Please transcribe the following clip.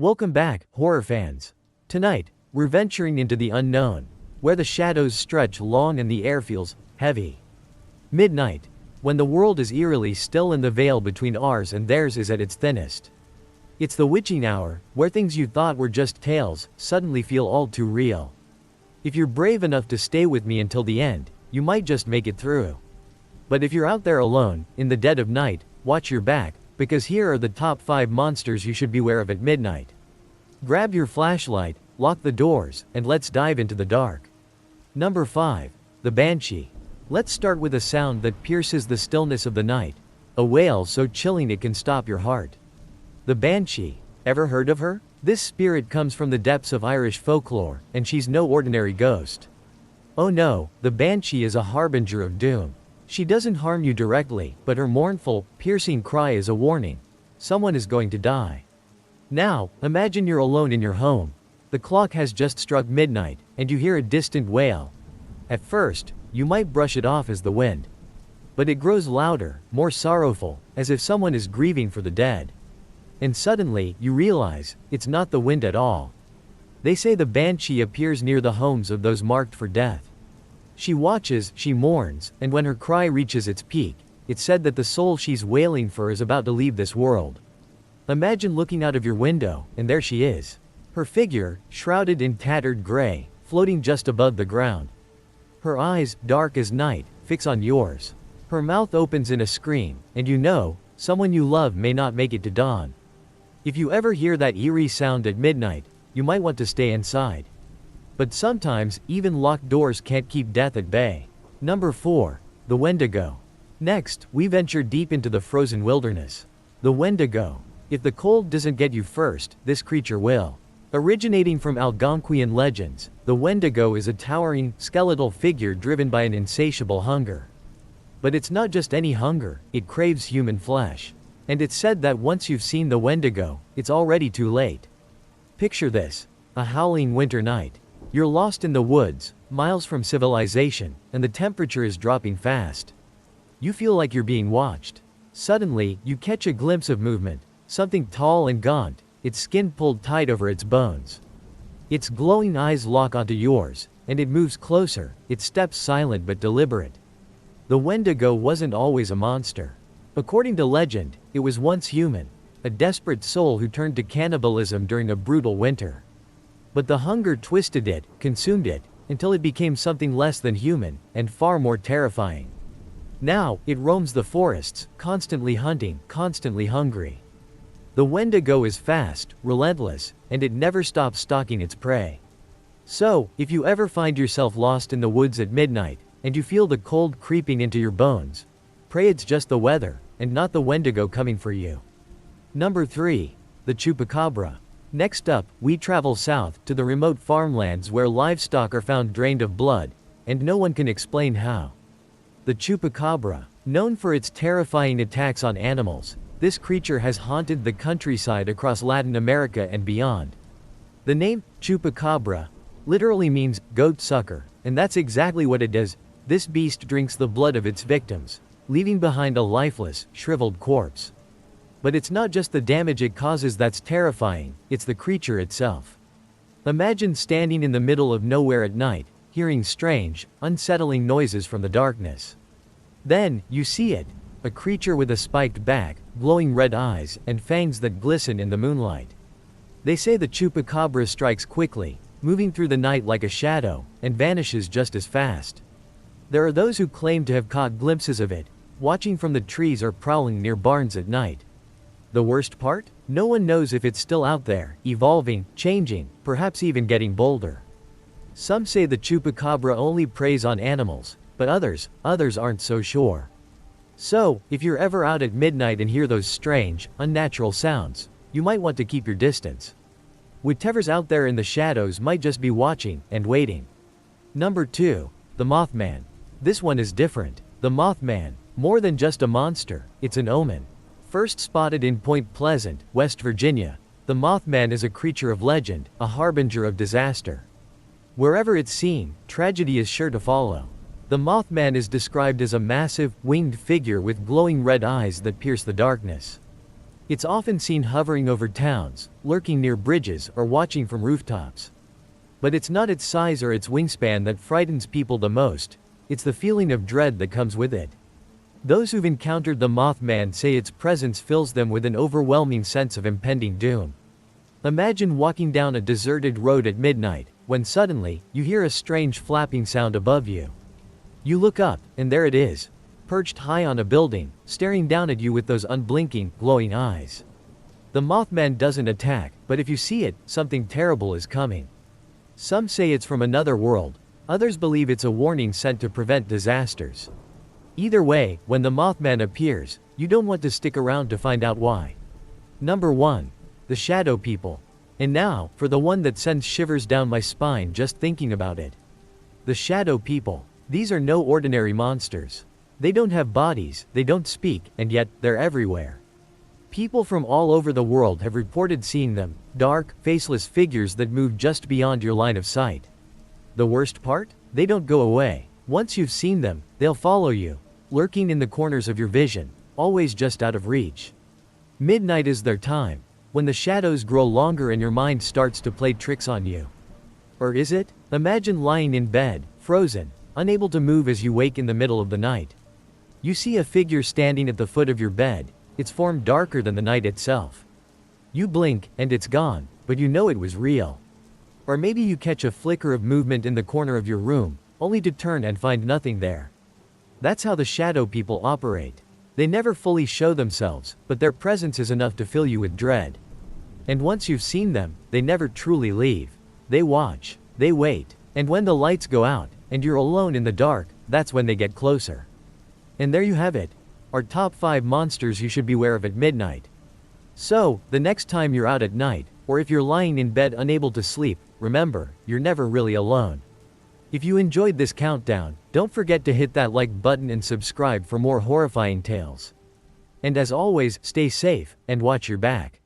Welcome back, horror fans. Tonight, we're venturing into the unknown, where the shadows stretch long and the air feels heavy. Midnight, when the world is eerily still and the veil between ours and theirs is at its thinnest. It's the witching hour, where things you thought were just tales suddenly feel all too real. If you're brave enough to stay with me until the end, you might just make it through. But if you're out there alone, in the dead of night, watch your back, because here are the top 5 monsters you should beware of at midnight. Grab your flashlight, lock the doors, and let's dive into the dark. Number 5. The Banshee. Let's start with a sound that pierces the stillness of the night. A wail so chilling it can stop your heart. The Banshee. Ever heard of her? This spirit comes from the depths of Irish folklore, and she's no ordinary ghost. Oh no, the Banshee is a harbinger of doom. She doesn't harm you directly, but her mournful, piercing cry is a warning. Someone is going to die. Now, imagine you're alone in your home. The clock has just struck midnight, and you hear a distant wail. At first, you might brush it off as the wind. But it grows louder, more sorrowful, as if someone is grieving for the dead. And suddenly, you realize, it's not the wind at all. They say the Banshee appears near the homes of those marked for death. She watches, she mourns, and when her cry reaches its peak, it's said that the soul she's wailing for is about to leave this world. Imagine looking out of your window, and there she is. Her figure, shrouded in tattered gray, floating just above the ground. Her eyes, dark as night, fix on yours. Her mouth opens in a scream, and you know, someone you love may not make it to dawn. If you ever hear that eerie sound at midnight, you might want to stay inside. But sometimes, even locked doors can't keep death at bay. Number 4. The Wendigo. Next, we venture deep into the frozen wilderness. The Wendigo. If the cold doesn't get you first, this creature will. Originating from Algonquian legends, the Wendigo is a towering, skeletal figure driven by an insatiable hunger. But it's not just any hunger, it craves human flesh. And it's said that once you've seen the Wendigo, it's already too late. Picture this: a howling winter night. You're lost in the woods, miles from civilization, and the temperature is dropping fast. You feel like you're being watched. Suddenly, you catch a glimpse of movement, something tall and gaunt, its skin pulled tight over its bones. Its glowing eyes lock onto yours, and it moves closer, its steps silent but deliberate. The Wendigo wasn't always a monster. According to legend, it was once human, a desperate soul who turned to cannibalism during a brutal winter. But the hunger twisted it, consumed it, until it became something less than human, and far more terrifying. Now, it roams the forests, constantly hunting, constantly hungry. The Wendigo is fast, relentless, and it never stops stalking its prey. So, if you ever find yourself lost in the woods at midnight, and you feel the cold creeping into your bones, pray it's just the weather, and not the Wendigo coming for you. Number 3. The Chupacabra. Next up, we travel south, to the remote farmlands where livestock are found drained of blood, and no one can explain how. The Chupacabra. Known for its terrifying attacks on animals, this creature has haunted the countryside across Latin America and beyond. The name, Chupacabra, literally means goat sucker, and that's exactly what it does. This beast drinks the blood of its victims, leaving behind a lifeless, shriveled corpse. But it's not just the damage it causes that's terrifying, it's the creature itself. Imagine standing in the middle of nowhere at night, hearing strange, unsettling noises from the darkness. Then, you see it, a creature with a spiked back, glowing red eyes, and fangs that glisten in the moonlight. They say the Chupacabra strikes quickly, moving through the night like a shadow, and vanishes just as fast. There are those who claim to have caught glimpses of it, watching from the trees or prowling near barns at night. The worst part? No one knows if it's still out there, evolving, changing, perhaps even getting bolder. Some say the Chupacabra only preys on animals, but others aren't so sure. So, if you're ever out at midnight and hear those strange, unnatural sounds, you might want to keep your distance. Whatever's out there in the shadows might just be watching and waiting. Number 2. The Mothman. This one is different. The Mothman, more than just a monster, it's an omen. First spotted in Point Pleasant, West Virginia, the Mothman is a creature of legend, a harbinger of disaster. Wherever it's seen, tragedy is sure to follow. The Mothman is described as a massive, winged figure with glowing red eyes that pierce the darkness. It's often seen hovering over towns, lurking near bridges, or watching from rooftops. But it's not its size or its wingspan that frightens people the most, it's the feeling of dread that comes with it. Those who've encountered the Mothman say its presence fills them with an overwhelming sense of impending doom. Imagine walking down a deserted road at midnight, when suddenly, you hear a strange flapping sound above you. You look up, and there it is, perched high on a building, staring down at you with those unblinking, glowing eyes. The Mothman doesn't attack, but if you see it, something terrible is coming. Some say it's from another world, others believe it's a warning sent to prevent disasters. Either way, when the Mothman appears, you don't want to stick around to find out why. Number 1. The Shadow People. And now, for the one that sends shivers down my spine just thinking about it. The Shadow People. These are no ordinary monsters. They don't have bodies, they don't speak, and yet, they're everywhere. People from all over the world have reported seeing them, dark, faceless figures that move just beyond your line of sight. The worst part? They don't go away. Once you've seen them, they'll follow you, lurking in the corners of your vision, always just out of reach. Midnight is their time, when the shadows grow longer and your mind starts to play tricks on you. Or is it? Imagine lying in bed, frozen, unable to move as you wake in the middle of the night. You see a figure standing at the foot of your bed, its form darker than the night itself. You blink, and it's gone, but you know it was real. Or maybe you catch a flicker of movement in the corner of your room, only to turn and find nothing there. That's how the Shadow People operate. They never fully show themselves, but their presence is enough to fill you with dread. And once you've seen them, they never truly leave. They watch, they wait, and when the lights go out, and you're alone in the dark, that's when they get closer. And there you have it. Our top 5 monsters you should beware of at midnight. So, the next time you're out at night, or if you're lying in bed unable to sleep, remember, you're never really alone. If you enjoyed this countdown, don't forget to hit that like button and subscribe for more horrifying tales. And as always, stay safe, and watch your back.